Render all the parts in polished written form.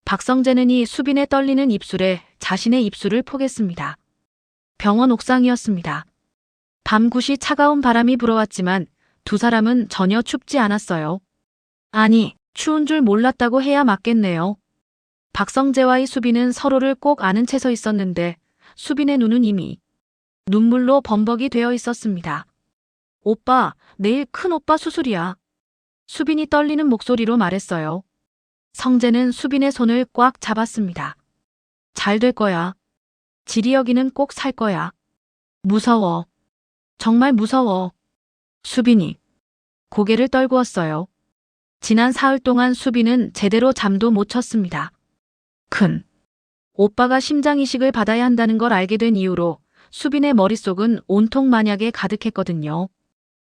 박성재는 수빈의 떨리는 입술에 자신의 입술을 포겠습니다. 병원 옥상이었습니다. 밤굿이 차가운 바람이 불어왔지만 두 사람은 전혀 춥지 않았어요. 아니, 추운 줄 몰랐다고 해야 맞겠네요. 박성재와 수빈은 서로를 꼭 아는 채 서 있었는데 수빈의 눈은 이미 눈물로 범벅이 되어 있었습니다. 오빠, 내일 큰오빠 수술이야. 수빈이 떨리는 목소리로 말했어요. 성재는 수빈의 손을 꽉 잡았습니다. 잘 될 거야. 지리 여기는 꼭 살 거야. 무서워. 정말 무서워. 수빈이 고개를 떨구었어요. 지난 사흘 동안 수빈은 제대로 잠도 못 쳤습니다. 큰 오빠가 심장 이식을 받아야 한다는 걸 알게 된 이후로 수빈의 머릿속은 온통 만약에 가득했거든요.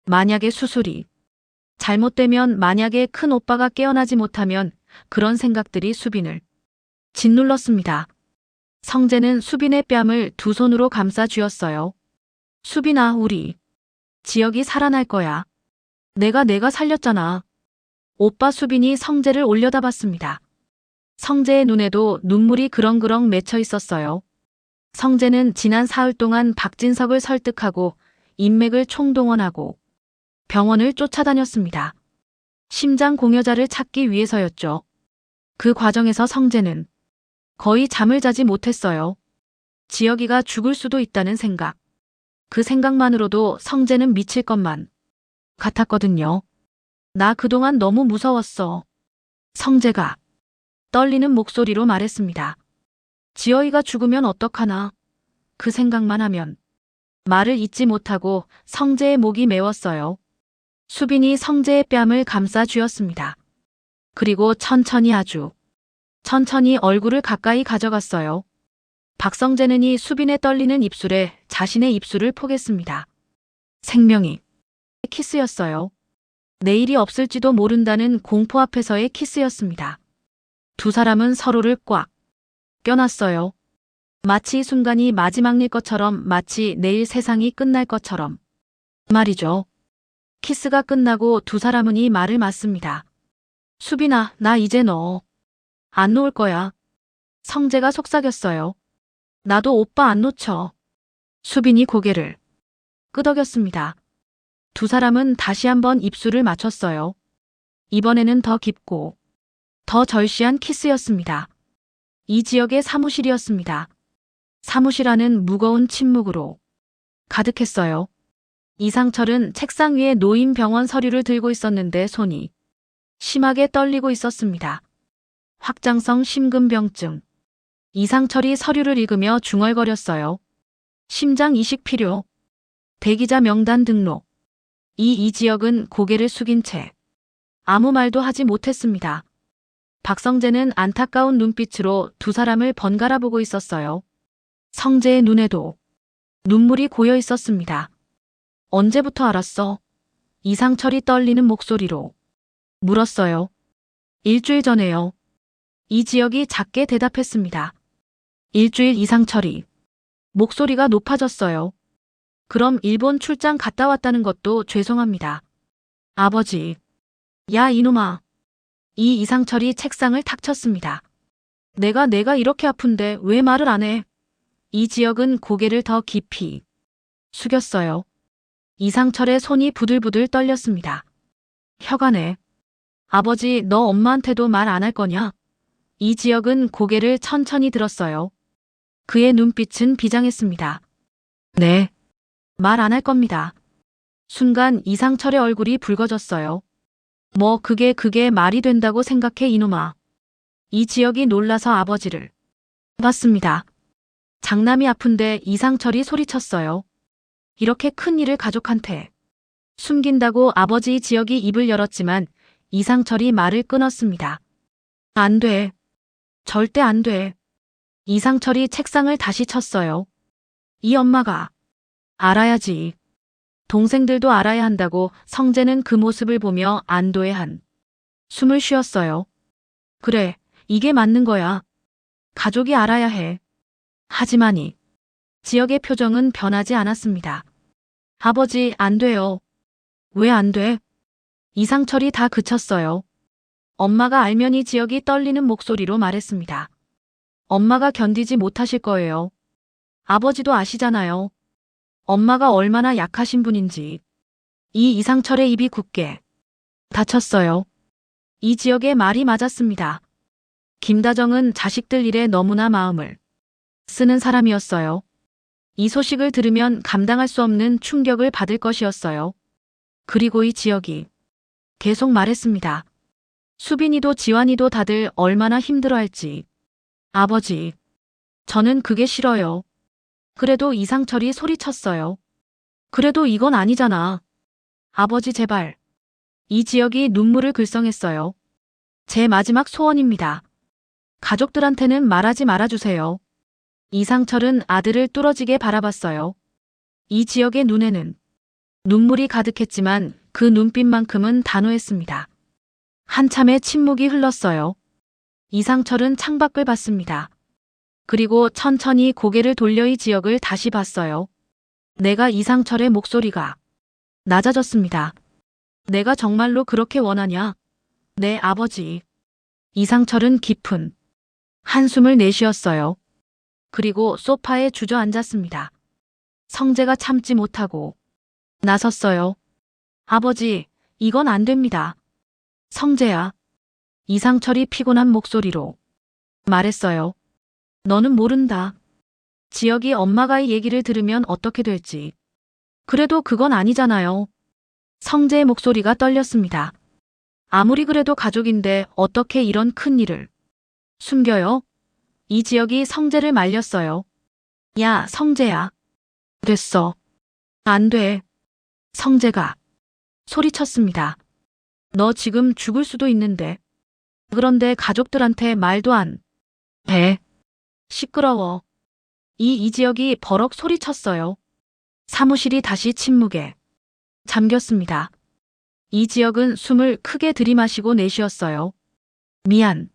만약에 수술이 잘못되면, 만약에 큰 오빠가 깨어나지 못하면, 그런 생각들이 수빈을 짓눌렀습니다. 성재는 수빈의 뺨을 두 손으로 감싸 쥐었어요. 수빈아, 우리 지혁이 살아날 거야. 내가 살렸잖아. 오빠. 수빈이 성재를 올려다봤습니다. 성재의 눈에도 눈물이 그렁그렁 맺혀 있었어요. 성재는 지난 사흘 동안 박진석을 설득하고 인맥을 총동원하고 병원을 쫓아다녔습니다. 심장 공여자를 찾기 위해서였죠. 그 과정에서 성재는 거의 잠을 자지 못했어요. 지혁이가 죽을 수도 있다는 생각. 그 생각만으로도 성재는 미칠 것만 같았거든요. 나 그동안 너무 무서웠어. 성재가 떨리는 목소리로 말했습니다. 지혁이가 죽으면 어떡하나. 그 생각만 하면 말을 잇지 못하고 성재의 목이 메웠어요. 수빈이 성재의 뺨을 감싸 쥐었습니다. 그리고 천천히, 아주 천천히 얼굴을 가까이 가져갔어요. 박성재는 수빈의 떨리는 입술에 자신의 입술을 포겠습니다. 생명이 키스였어요. 내일이 없을지도 모른다는 공포 앞에서의 키스였습니다. 두 사람은 서로를 꽉 껴놨어요. 마치 이 순간이 마지막일 것처럼, 마치 내일 세상이 끝날 것처럼 말이죠. 키스가 끝나고 두 사람은 이 말을 맞습니다. 수빈아, 나 이제 너 안 놓을 거야. 성재가 속삭였어요. 나도 오빠 안 놓쳐. 수빈이 고개를 끄덕였습니다. 두 사람은 다시 한번 입술을 맞췄어요. 이번에는 더 깊고 더 절실한 키스였습니다. 이 지역의 사무실이었습니다. 사무실 안은 무거운 침묵으로 가득했어요. 이상철은 책상 위에 놓인 병원 서류를 들고 있었는데 손이 심하게 떨리고 있었습니다. 확장성 심근병증. 이상철이 서류를 읽으며 중얼거렸어요. 심장 이식 필요. 대기자 명단 등록. 이지혁은 고개를 숙인 채 아무 말도 하지 못했습니다. 박성재는 안타까운 눈빛으로 두 사람을 번갈아 보고 있었어요. 성재의 눈에도 눈물이 고여 있었습니다. 언제부터 알았어? 이상철이 떨리는 목소리로 물었어요. 일주일 전에요. 이지혁이 작게 대답했습니다. 일주일. 이상철이 목소리가 높아졌어요. 그럼 일본 출장 갔다 왔다는 것도 죄송합니다. 아버지. 야, 이놈아. 이상철이 책상을 탁 쳤습니다. 내가 이렇게 아픈데 왜 말을 안 해? 이지혁은 고개를 더 깊이 숙였어요. 이상철의 손이 부들부들 떨렸습니다. 혀가네. 아버지, 너 엄마한테도 말 안 할 거냐? 이지혁은 고개를 천천히 들었어요. 그의 눈빛은 비장했습니다. 네. 말 안 할 겁니다. 순간 이상철의 얼굴이 붉어졌어요. 뭐 그게 말이 된다고 생각해, 이놈아. 이지혁이 놀라서 아버지를 봤습니다. 장남이 아픈데. 이상철이 소리쳤어요. 이렇게 큰 일을 가족한테 숨긴다고. 아버지. 지혁이 입을 열었지만 이상철이 말을 끊었습니다. 안 돼. 절대 안 돼. 이상철이 책상을 다시 쳤어요. 이 엄마가 알아야지. 동생들도 알아야 한다고. 성재는 그 모습을 보며 안도의 한 숨을 쉬었어요. 그래, 이게 맞는 거야. 가족이 알아야 해. 하지만 지혁의 표정은 변하지 않았습니다. 아버지, 안 돼요. 왜 안 돼? 이상철이 다 그쳤어요. 엄마가 알면 이 지역이 떨리는 목소리로 말했습니다. 엄마가 견디지 못하실 거예요. 아버지도 아시잖아요. 엄마가 얼마나 약하신 분인지. 이 이상철의 입이 굳게 닫혔어요. 이 지역의 말이 맞았습니다. 김다정은 자식들 일에 너무나 마음을 쓰는 사람이었어요. 이 소식을 들으면 감당할 수 없는 충격을 받을 것이었어요. 그리고 이 지역이 계속 말했습니다. 수빈이도 지환이도 다들 얼마나 힘들어할지. 아버지, 저는 그게 싫어요. 그래도 이상철이 소리쳤어요. 그래도 이건 아니잖아. 아버지 제발. 이 지역이 눈물을 글썽했어요. 제 마지막 소원입니다. 가족들한테는 말하지 말아주세요. 이상철은 아들을 뚫어지게 바라봤어요. 이 지역의 눈에는 눈물이 가득했지만 그 눈빛만큼은 단호했습니다. 한참의 침묵이 흘렀어요. 이상철은 창밖을 봤습니다. 그리고 천천히 고개를 돌려 이 지역을 다시 봤어요. 내가 이상철의 목소리가 낮아졌습니다. 내가 정말로 그렇게 원하냐? 네, 아버지. 이상철은 깊은 한숨을 내쉬었어요. 그리고 소파에 주저앉았습니다. 성재가 참지 못하고 나섰어요. 아버지, 이건 안 됩니다. 성재야. 이상철이 피곤한 목소리로 말했어요. 너는 모른다. 지역이 엄마가 이 얘기를 들으면 어떻게 될지. 그래도 그건 아니잖아요. 성재의 목소리가 떨렸습니다. 아무리 그래도 가족인데 어떻게 이런 큰 일을 숨겨요? 이 지역이 성재를 말렸어요. 야, 성재야. 됐어. 안 돼. 성재가 소리쳤습니다. 너 지금 죽을 수도 있는데. 그런데 가족들한테 말도 안 해. 시끄러워. 이 지역이 버럭 소리쳤어요. 사무실이 다시 침묵에 잠겼습니다. 이 지역은 숨을 크게 들이마시고 내쉬었어요. 미안.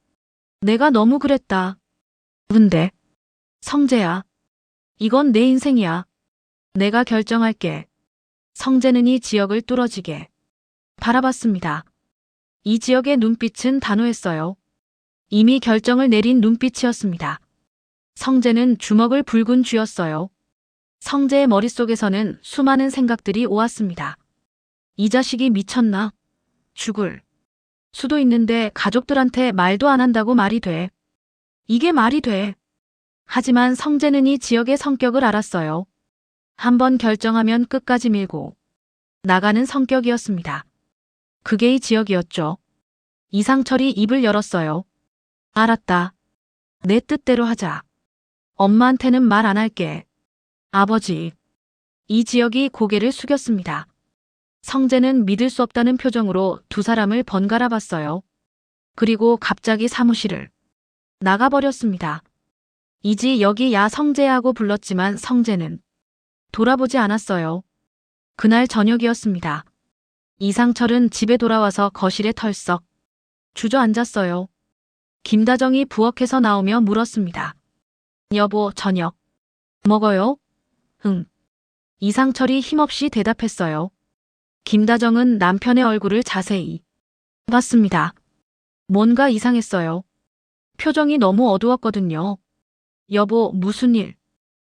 내가 너무 그랬다. 근데 성재야. 이건 내 인생이야. 내가 결정할게. 성재는 이 지역을 뚫어지게 바라봤습니다. 이 지역의 눈빛은 단호했어요. 이미 결정을 내린 눈빛이었습니다. 성재는 주먹을 불군 쥐었어요. 성재의 머릿속에서는 수많은 생각들이 오왔습니다. 이 자식이 미쳤나? 죽을 수도 있는데 가족들한테 말도 안 한다고 말이 돼. 이게 말이 돼. 하지만 성재는 이 지역의 성격을 알았어요. 한번 결정하면 끝까지 밀고 나가는 성격이었습니다. 그게 이 지역이었죠. 이상철이 입을 열었어요. 알았다. 내 뜻대로 하자. 엄마한테는 말 안 할게. 아버지. 이 지역이 고개를 숙였습니다. 성재는 믿을 수 없다는 표정으로 두 사람을 번갈아 봤어요. 그리고 갑자기 사무실을 나가버렸습니다. 이지 여기 야 성재하고 불렀지만 성재는 돌아보지 않았어요. 그날 저녁이었습니다. 이상철은 집에 돌아와서 거실에 털썩 주저앉았어요. 김다정이 부엌에서 나오며 물었습니다. 여보, 저녁 먹어요? 응. 이상철이 힘없이 대답했어요. 김다정은 남편의 얼굴을 자세히 봤습니다. 뭔가 이상했어요. 표정이 너무 어두웠거든요. 여보, 무슨 일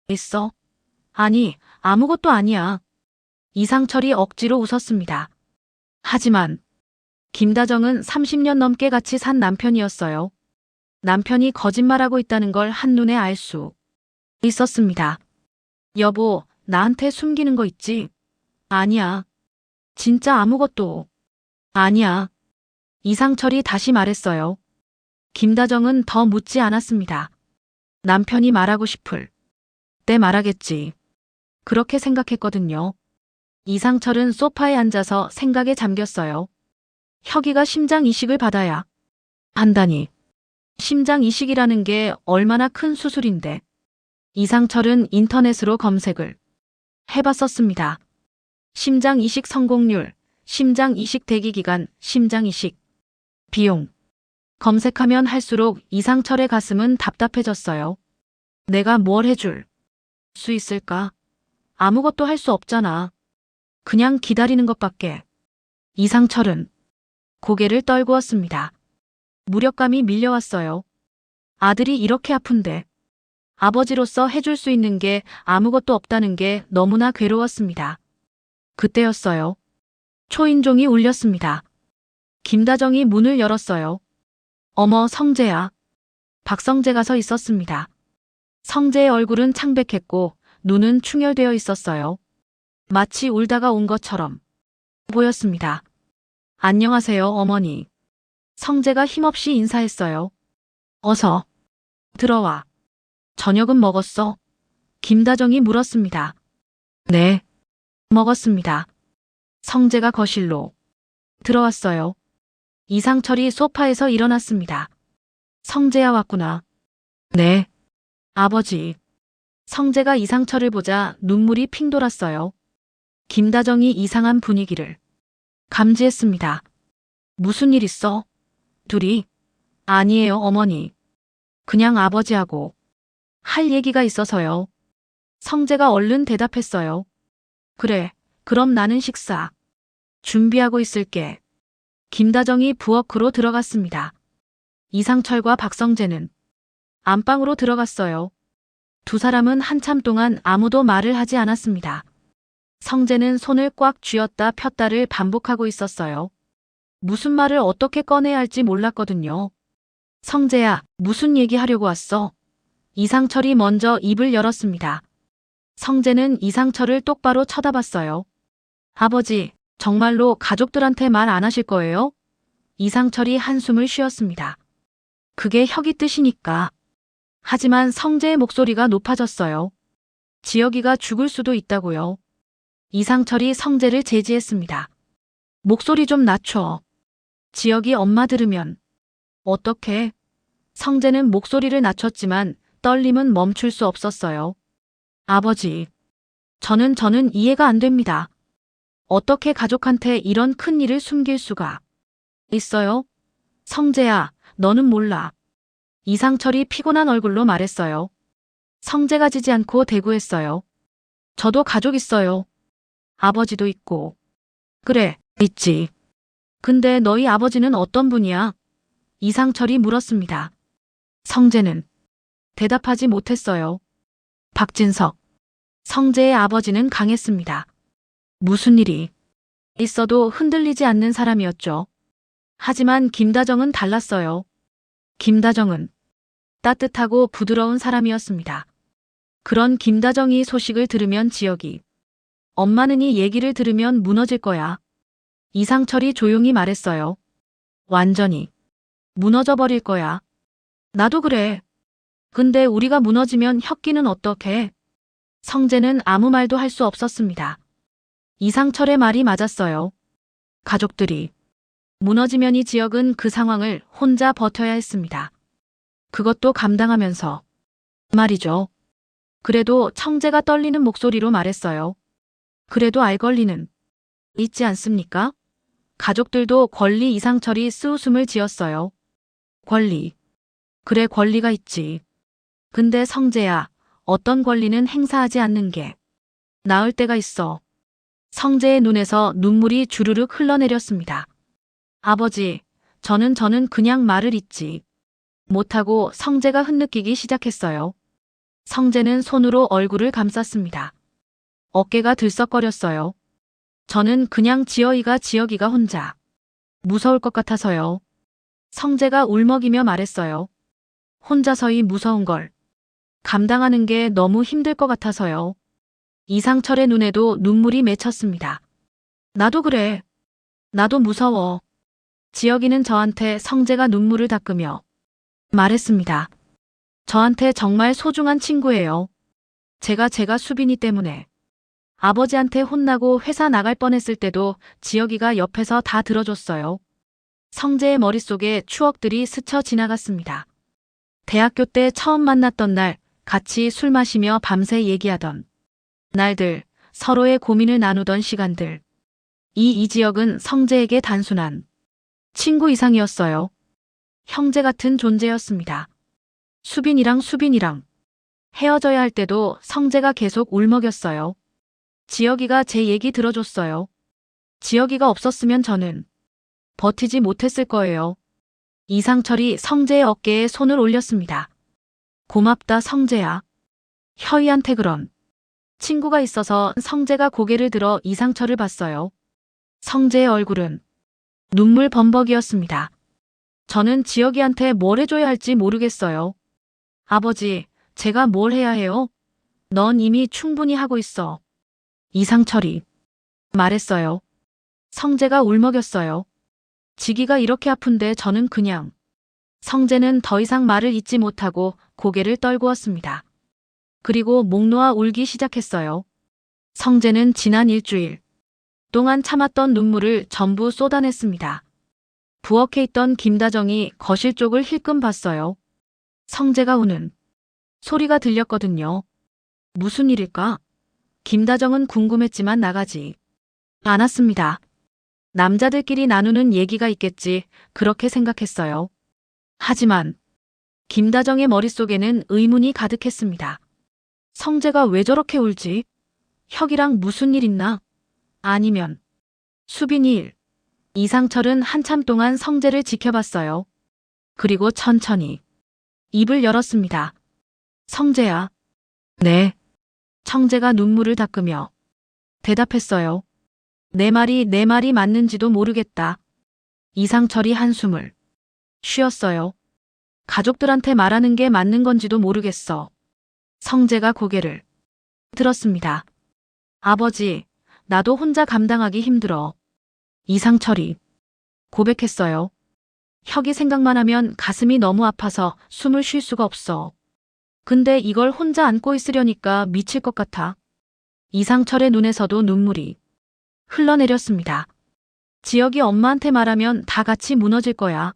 있어? 아니, 아무것도 아니야. 이상철이 억지로 웃었습니다. 하지만 김다정은 30년 넘게 같이 산 남편이었어요. 남편이 거짓말하고 있다는 걸 한눈에 알 수 있었습니다. 여보, 나한테 숨기는 거 있지? 아니야. 진짜 아무것도 아니야. 이상철이 다시 말했어요. 김다정은 더 묻지 않았습니다. 남편이 말하고 싶을 때 말하겠지. 그렇게 생각했거든요. 이상철은 소파에 앉아서 생각에 잠겼어요. 혁이가 심장 이식을 받아야 한다니. 심장 이식이라는 게 얼마나 큰 수술인데. 이상철은 인터넷으로 검색을 해봤었습니다. 심장 이식 성공률, 심장 이식 대기 기간, 심장 이식 비용. 검색하면 할수록 이상철의 가슴은 답답해졌어요. 내가 뭘 해줄 수 있을까? 아무것도 할 수 없잖아. 그냥 기다리는 것밖에. 이상철은 고개를 떨구었습니다. 무력감이 밀려왔어요. 아들이 이렇게 아픈데 아버지로서 해줄 수 있는 게 아무것도 없다는 게 너무나 괴로웠습니다. 그때였어요. 초인종이 울렸습니다. 김다정이 문을 열었어요. 어머, 성재야. 박성재가 서 있었습니다. 성재의 얼굴은 창백했고 눈은 충혈되어 있었어요. 마치 울다가 온 것처럼 보였습니다. 안녕하세요, 어머니. 성재가 힘없이 인사했어요. 어서 들어와. 저녁은 먹었어? 김다정이 물었습니다. 네, 먹었습니다. 성재가 거실로 들어왔어요. 이상철이 소파에서 일어났습니다. 성재야, 왔구나. 네, 아버지. 성재가 이상철을 보자 눈물이 핑 돌았어요. 김다정이 이상한 분위기를 감지했습니다. 무슨 일 있어? 둘이? 아니에요, 어머니. 그냥 아버지하고 할 얘기가 있어서요. 성재가 얼른 대답했어요. 그래, 그럼 나는 식사 준비하고 있을게. 김다정이 부엌으로 들어갔습니다. 이상철과 박성재는 안방으로 들어갔어요. 두 사람은 한참 동안 아무도 말을 하지 않았습니다. 성재는 손을 꽉 쥐었다 폈다를 반복하고 있었어요. 무슨 말을 어떻게 꺼내야 할지 몰랐거든요. 성재야, 무슨 얘기하려고 왔어? 이상철이 먼저 입을 열었습니다. 성재는 이상철을 똑바로 쳐다봤어요. 아버지, 정말로 가족들한테 말 안 하실 거예요? 이상철이 한숨을 쉬었습니다. 그게 혁이 뜻이니까. 하지만 성재의 목소리가 높아졌어요. 지혁이가 죽을 수도 있다고요. 이상철이 성재를 제지했습니다. 목소리 좀 낮춰. 지혁이 엄마 들으면. 어떻게? 성재는 목소리를 낮췄지만 떨림은 멈출 수 없었어요. 아버지, 저는 이해가 안 됩니다. 어떻게 가족한테 이런 큰 일을 숨길 수가 있어요? 성재야, 너는 몰라. 이상철이 피곤한 얼굴로 말했어요. 성재가 지지 않고 대꾸했어요. 저도 가족 있어요. 아버지도 있고. 그래, 있지. 근데 너희 아버지는 어떤 분이야? 이상철이 물었습니다. 성재는 대답하지 못했어요. 박진석. 성재의 아버지는 강했습니다. 무슨 일이 있어도 흔들리지 않는 사람이었죠. 하지만 김다정은 달랐어요. 김다정은 따뜻하고 부드러운 사람이었습니다. 그런 김다정이 소식을 들으면 지혁이 엄마는 이 얘기를 들으면 무너질 거야. 이상철이 조용히 말했어요. 완전히 무너져 버릴 거야. 나도 그래. 근데 우리가 무너지면 혁기는 어떡해? 성재는 아무 말도 할 수 없었습니다. 이상철의 말이 맞았어요. 가족들이 무너지면 이 지역은 그 상황을 혼자 버텨야 했습니다. 그것도 감당하면서 말이죠. 그래도 청재가 떨리는 목소리로 말했어요. 그래도 알 권리는 있지 않습니까? 가족들도 권리. 이상철이 쓰웃음을 지었어요. 권리. 그래, 권리가 있지. 근데 성재야, 어떤 권리는 행사하지 않는 게 나을 때가 있어. 성재의 눈에서 눈물이 주르륵 흘러내렸습니다. 아버지, 저는 그냥 말을 잇지 못하고 성재가 흐느끼기 시작했어요. 성재는 손으로 얼굴을 감쌌습니다. 어깨가 들썩거렸어요. 저는 그냥 지혁이가 혼자 무서울 것 같아서요. 성재가 울먹이며 말했어요. 혼자서이 무서운 걸 감당하는 게 너무 힘들 것 같아서요. 이상철의 눈에도 눈물이 맺혔습니다. 나도 그래. 나도 무서워. 지혁이는 저한테 성재가 눈물을 닦으며 말했습니다. 저한테 정말 소중한 친구예요. 제가 수빈이 때문에 아버지한테 혼나고 회사 나갈 뻔했을 때도 지혁이가 옆에서 다 들어줬어요. 성재의 머릿속에 추억들이 스쳐 지나갔습니다. 대학교 때 처음 만났던 날, 같이 술 마시며 밤새 얘기하던 날들, 서로의 고민을 나누던 시간들. 이지혁은 성재에게 단순한 친구 이상이었어요. 형제 같은 존재였습니다. 수빈이랑 헤어져야 할 때도 성재가 계속 울먹였어요. 지혁이가 제 얘기 들어줬어요. 지혁이가 없었으면 저는 버티지 못했을 거예요. 이상철이 성재의 어깨에 손을 올렸습니다. 고맙다, 성재야. 혀이한테 그런. 친구가 있어서. 성재가 고개를 들어 이상철을 봤어요. 성재의 얼굴은 눈물 범벅이었습니다. 저는 지혁이한테 뭘 해줘야 할지 모르겠어요. 아버지, 제가 뭘 해야 해요? 넌 이미 충분히 하고 있어. 이상철이 말했어요. 성재가 울먹였어요. 지기가 이렇게 아픈데 저는 그냥. 성재는 더 이상 말을 잇지 못하고 고개를 떨구었습니다. 그리고 목 놓아 울기 시작했어요. 성재는 지난 일주일 동안 참았던 눈물을 전부 쏟아냈습니다. 부엌에 있던 김다정이 거실 쪽을 힐끔 봤어요. 성재가 우는 소리가 들렸거든요. 무슨 일일까? 김다정은 궁금했지만 나가지 않았습니다. 남자들끼리 나누는 얘기가 있겠지, 그렇게 생각했어요. 하지만 김다정의 머릿속에는 의문이 가득했습니다. 성재가 왜 저렇게 울지? 혁이랑 무슨 일 있나? 아니면 수빈이 일. 이상철은 한참 동안 성재를 지켜봤어요. 그리고 천천히 입을 열었습니다. 성재야. 네. 성재가 눈물을 닦으며 대답했어요. 내 말이 맞는지도 모르겠다. 이상철이 한숨을 쉬었어요. 가족들한테 말하는 게 맞는 건지도 모르겠어. 성재가 고개를 들었습니다. 아버지, 나도 혼자 감당하기 힘들어. 이상철이 고백했어요. 혁이 생각만 하면 가슴이 너무 아파서 숨을 쉴 수가 없어. 근데 이걸 혼자 안고 있으려니까 미칠 것 같아. 이상철의 눈에서도 눈물이 흘러내렸습니다. 지혁이 엄마한테 말하면 다 같이 무너질 거야.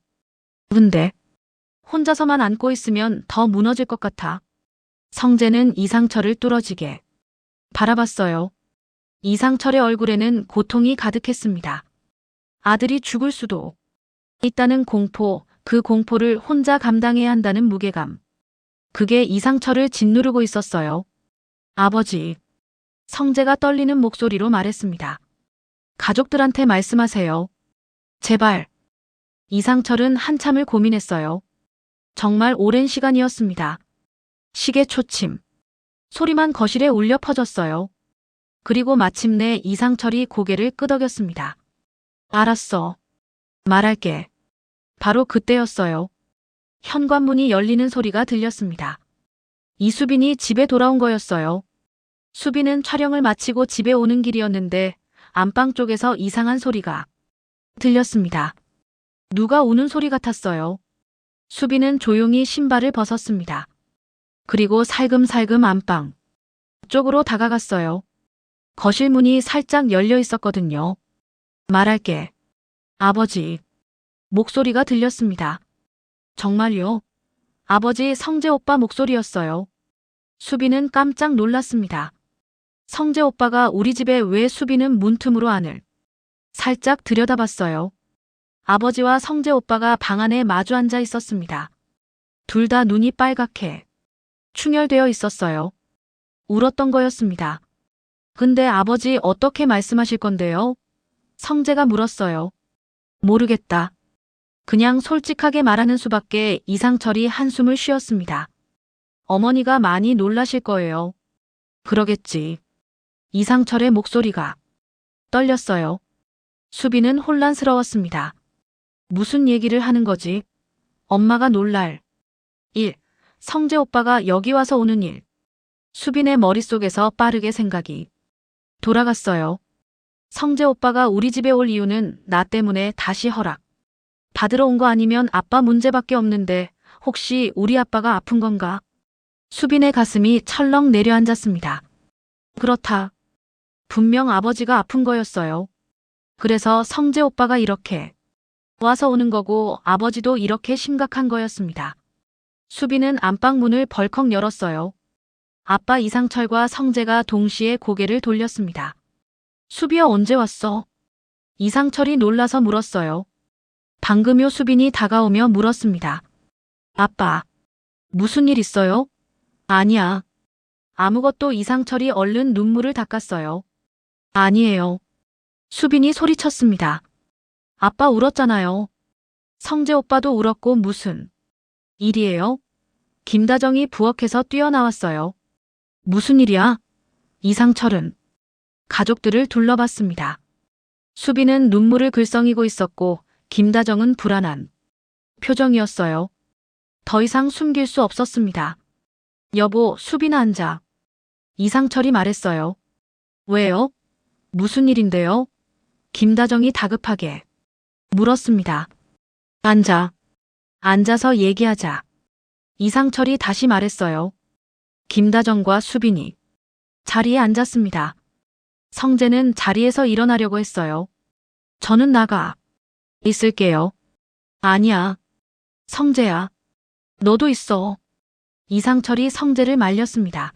근데 혼자서만 안고 있으면 더 무너질 것 같아. 성재는 이상철을 뚫어지게 바라봤어요. 이상철의 얼굴에는 고통이 가득했습니다. 아들이 죽을 수도 있다는 공포, 그 공포를 혼자 감당해야 한다는 무게감. 그게 이상철을 짓누르고 있었어요. 아버지. 성재가 떨리는 목소리로 말했습니다. 가족들한테 말씀하세요. 제발. 이상철은 한참을 고민했어요. 정말 오랜 시간이었습니다. 시계 초침. 소리만 거실에 울려 퍼졌어요. 그리고 마침내 이상철이 고개를 끄덕였습니다. 알았어. 말할게. 바로 그때였어요. 현관문이 열리는 소리가 들렸습니다. 이수빈이 집에 돌아온 거였어요. 수빈은 촬영을 마치고 집에 오는 길이었는데 안방 쪽에서 이상한 소리가 들렸습니다. 누가 우는 소리 같았어요. 수빈은 조용히 신발을 벗었습니다. 그리고 살금살금 안방 쪽으로 다가갔어요. 거실 문이 살짝 열려 있었거든요. 말할게. 아버지. 목소리가 들렸습니다. 정말요? 아버지 성재 오빠 목소리였어요. 수빈은 깜짝 놀랐습니다. 성재 오빠가 우리 집에 왜 수빈은 문틈으로 안을 살짝 들여다봤어요. 아버지와 성재 오빠가 방 안에 마주 앉아 있었습니다. 둘 다 눈이 빨갛게 충혈되어 있었어요. 울었던 거였습니다. 근데 아버지 어떻게 말씀하실 건데요? 성재가 물었어요. 모르겠다. 그냥 솔직하게 말하는 수밖에. 이상철이 한숨을 쉬었습니다. 어머니가 많이 놀라실 거예요. 그러겠지. 이상철의 목소리가 떨렸어요. 수빈은 혼란스러웠습니다. 무슨 얘기를 하는 거지? 엄마가 놀랄 일. 성재 오빠가 여기 와서 오는 일. 수빈의 머릿속에서 빠르게 생각이 돌아갔어요. 성재 오빠가 우리 집에 올 이유는 나 때문에 다시 허락 받으러 온 거 아니면 아빠 문제밖에 없는데 혹시 우리 아빠가 아픈 건가? 수빈의 가슴이 철렁 내려앉았습니다. 그렇다. 분명 아버지가 아픈 거였어요. 그래서 성재 오빠가 이렇게 와서 오는 거고 아버지도 이렇게 심각한 거였습니다. 수빈은 안방 문을 벌컥 열었어요. 아빠 이상철과 성재가 동시에 고개를 돌렸습니다. 수비야 언제 왔어? 이상철이 놀라서 물었어요. 방금요. 수빈이 다가오며 물었습니다. 아빠, 무슨 일 있어요? 아니야. 아무것도. 이상철이 얼른 눈물을 닦았어요. 아니에요. 수빈이 소리쳤습니다. 아빠 울었잖아요. 성재 오빠도 울었고 무슨 일이에요? 김다정이 부엌에서 뛰어나왔어요. 무슨 일이야? 이상철은 가족들을 둘러봤습니다. 수빈은 눈물을 글썽이고 있었고 김다정은 불안한 표정이었어요. 더 이상 숨길 수 없었습니다. 여보, 수빈아 앉아. 이상철이 말했어요. 왜요? 무슨 일인데요? 김다정이 다급하게 물었습니다. 앉아. 앉아서 얘기하자. 이상철이 다시 말했어요. 김다정과 수빈이 자리에 앉았습니다. 성재는 자리에서 일어나려고 했어요. 저는 나가 있을게요. 아니야. 성재야. 너도 있어. 이상철이 성재를 말렸습니다.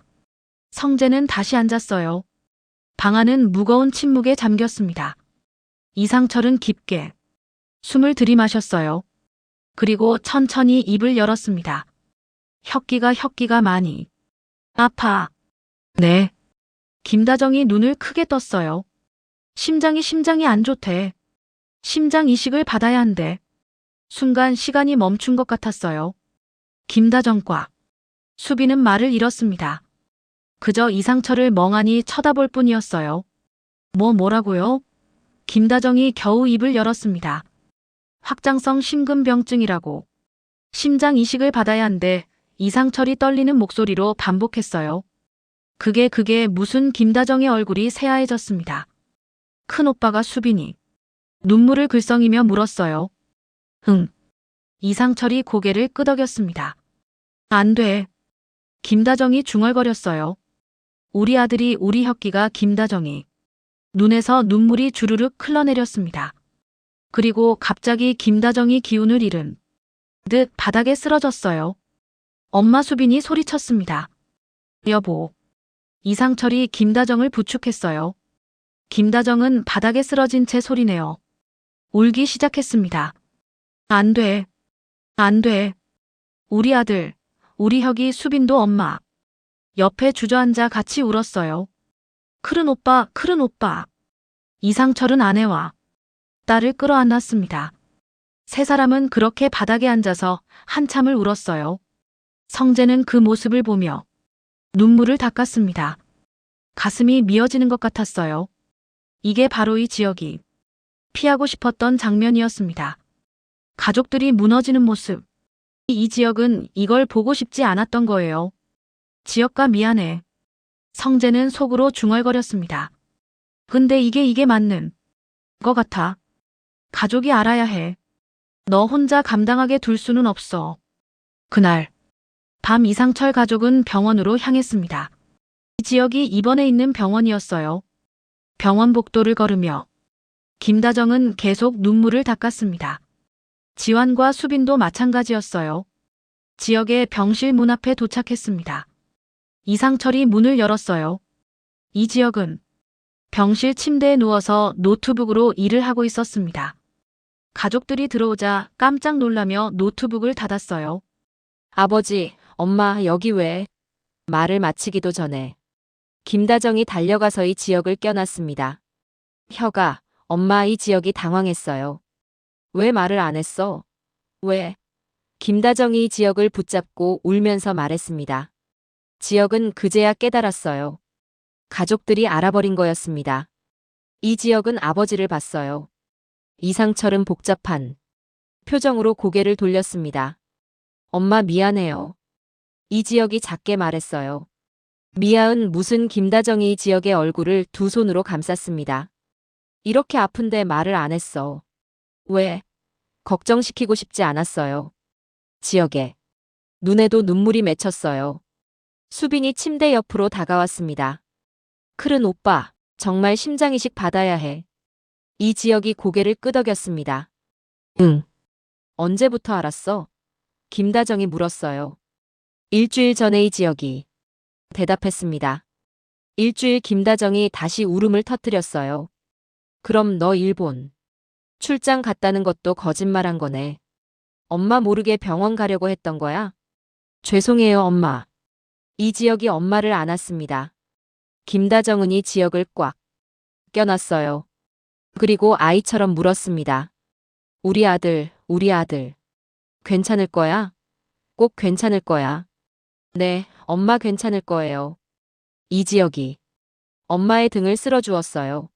성재는 다시 앉았어요. 방 안은 무거운 침묵에 잠겼습니다. 이상철은 깊게 숨을 들이마셨어요. 그리고 천천히 입을 열었습니다. 혁기가 많이 아파. 네. 김다정이 눈을 크게 떴어요. 심장이 안 좋대. 심장 이식을 받아야 한대. 순간 시간이 멈춘 것 같았어요. 김다정과 수빈은 말을 잃었습니다. 그저 이상철을 멍하니 쳐다볼 뿐이었어요. 뭐라고요? 김다정이 겨우 입을 열었습니다. 확장성 심근병증이라고. 심장 이식을 받아야 한대. 이상철이 떨리는 목소리로 반복했어요. 그게 무슨 김다정의 얼굴이 새하얘졌습니다. 큰오빠가 수빈이 눈물을 글썽이며 물었어요. 응. 이상철이 고개를 끄덕였습니다. 안 돼. 김다정이 중얼거렸어요. 우리 아들이 우리 혁기가 김다정이 눈에서 눈물이 주르륵 흘러내렸습니다. 그리고 갑자기 김다정이 기운을 잃은 듯 바닥에 쓰러졌어요. 엄마 수빈이 소리쳤습니다. 여보. 이상철이 김다정을 부축했어요. 김다정은 바닥에 쓰러진 채 소리내어 울기 시작했습니다. 안 돼. 안 돼. 우리 아들, 우리 혁이 수빈도 엄마. 옆에 주저앉아 같이 울었어요. 큰오빠. 이상철은 아내와 딸을 끌어안았습니다. 세 사람은 그렇게 바닥에 앉아서 한참을 울었어요. 성재는 그 모습을 보며 눈물을 닦았습니다. 가슴이 미어지는 것 같았어요. 이게 바로 이 지역이 피하고 싶었던 장면이었습니다. 가족들이 무너지는 모습. 이 지역은 이걸 보고 싶지 않았던 거예요. 지역가 미안해. 성재는 속으로 중얼거렸습니다. 근데 이게 맞는 거 같아. 가족이 알아야 해. 너 혼자 감당하게 둘 수는 없어. 그날 밤 이상철 가족은 병원으로 향했습니다. 이 지역이 입원해 있는 병원이었어요. 병원 복도를 걸으며 김다정은 계속 눈물을 닦았습니다. 지환과 수빈도 마찬가지였어요. 지역의 병실 문 앞에 도착했습니다. 이상철이 문을 열었어요. 이 지역은 병실 침대에 누워서 노트북으로 일을 하고 있었습니다. 가족들이 들어오자 깜짝 놀라며 노트북을 닫았어요. 아버지, 엄마, 여기 왜? 말을 마치기도 전에 김다정이 달려가서 이 지역을 껴놨습니다. 혁아, 엄마 이 지역이 당황했어요. 왜 말을 안 했어? 왜? 김다정이 이 지역을 붙잡고 울면서 말했습니다. 지역은 그제야 깨달았어요. 가족들이 알아버린 거였습니다. 이 지역은 아버지를 봤어요. 이상철은 복잡한 표정으로 고개를 돌렸습니다. 엄마 미안해요. 이 지역이 작게 말했어요. 미아은 무슨 김다정이 이 지역의 얼굴을 두 손으로 감쌌습니다. 이렇게 아픈데 말을 안 했어. 왜? 걱정시키고 싶지 않았어요. 지역에 눈에도 눈물이 맺혔어요. 수빈이 침대 옆으로 다가왔습니다. 큰은 오빠, 정말 심장이식 받아야 해. 이 지역이 고개를 끄덕였습니다. 응. 언제부터 알았어? 김다정이 물었어요. 일주일 전에 이 지역이 대답했습니다. 일주일 김다정이 다시 울음을 터뜨렸어요. 그럼 너 일본 출장 갔다는 것도 거짓말한 거네. 엄마 모르게 병원 가려고 했던 거야? 죄송해요, 엄마. 이 지역이 엄마를 안았습니다. 김다정은 이 지역을 꽉 껴놨어요. 그리고 아이처럼 물었습니다. 우리 아들, 우리 아들. 괜찮을 거야? 꼭 괜찮을 거야. 네, 엄마 괜찮을 거예요. 이지혁이 엄마의 등을 쓸어주었어요.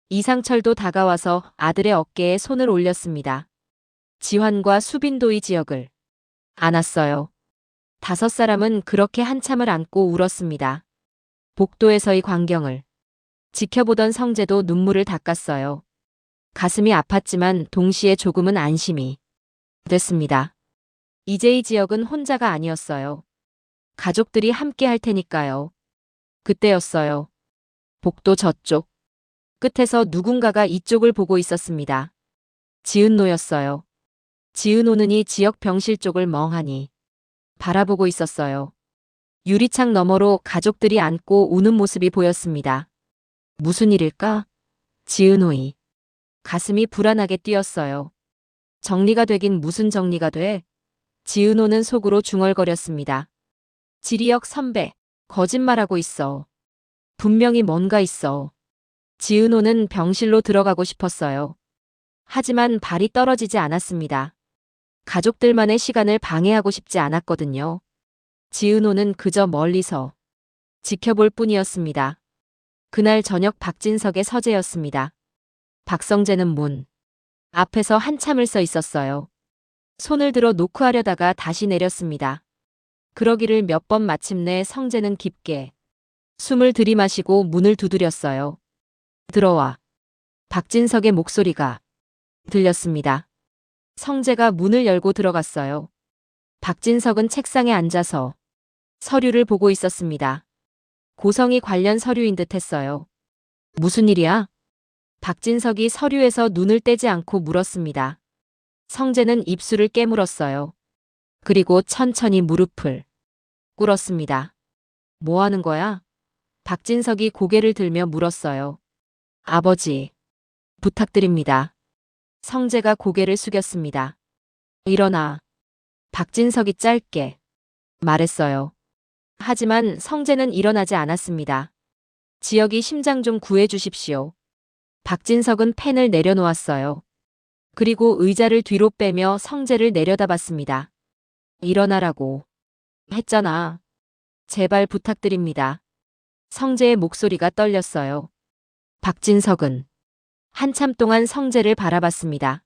이상철도 다가와서 아들의 어깨에 손을 올렸습니다. 지환과 수빈도 이지혁을 안았어요. 5사람은 그렇게 한참을 안고 울었습니다. 복도에서의 광경을 지켜보던 성재도 눈물을 닦았어요. 가슴이 아팠지만 동시에 조금은 안심이 됐습니다. 이제 이지혁은 혼자가 아니었어요. 가족들이 함께 할 테니까요. 그때였어요. 복도 저쪽 끝에서 누군가가 이쪽을 보고 있었습니다. 지은노였어요. 지은호는 지역 병실 쪽을 멍하니 바라보고 있었어요. 유리창 너머로 가족들이 앉고 우는 모습이 보였습니다. 무슨 일일까? 지은호이 가슴이 불안하게 뛰었어요. 정리가 되긴 무슨 정리가 돼? 지은호는 속으로 중얼거렸습니다. 지리혁 선배, 거짓말하고 있어. 분명히 뭔가 있어. 지은호는 병실로 들어가고 싶었어요. 하지만 발이 떨어지지 않았습니다. 가족들만의 시간을 방해하고 싶지 않았거든요. 지은호는 그저 멀리서 지켜볼 뿐이었습니다. 그날 저녁 박진석의 서재였습니다. 박성재는 문 앞에서 한참을 서 있었어요. 손을 들어 노크하려다가 다시 내렸습니다. 그러기를 몇 번 마침내 성재는 깊게 숨을 들이마시고 문을 두드렸어요. 들어와. 박진석의 목소리가 들렸습니다. 성재가 문을 열고 들어갔어요. 박진석은 책상에 앉아서 서류를 보고 있었습니다. 고성이 관련 서류인 듯 했어요. 무슨 일이야? 박진석이 서류에서 눈을 떼지 않고 물었습니다. 성재는 입술을 깨물었어요. 그리고 천천히 무릎을 꿇었습니다. 뭐 하는 거야? 박진석이 고개를 들며 물었어요. 아버지, 부탁드립니다. 성재가 고개를 숙였습니다. 일어나. 박진석이 짧게 말했어요. 하지만 성재는 일어나지 않았습니다. 지혁이 심장 좀 구해주십시오. 박진석은 펜을 내려놓았어요. 그리고 의자를 뒤로 빼며 성재를 내려다봤습니다. 일어나라고 했잖아. 제발 부탁드립니다. 성재의 목소리가 떨렸어요. 박진석은 한참 동안 성재를 바라봤습니다.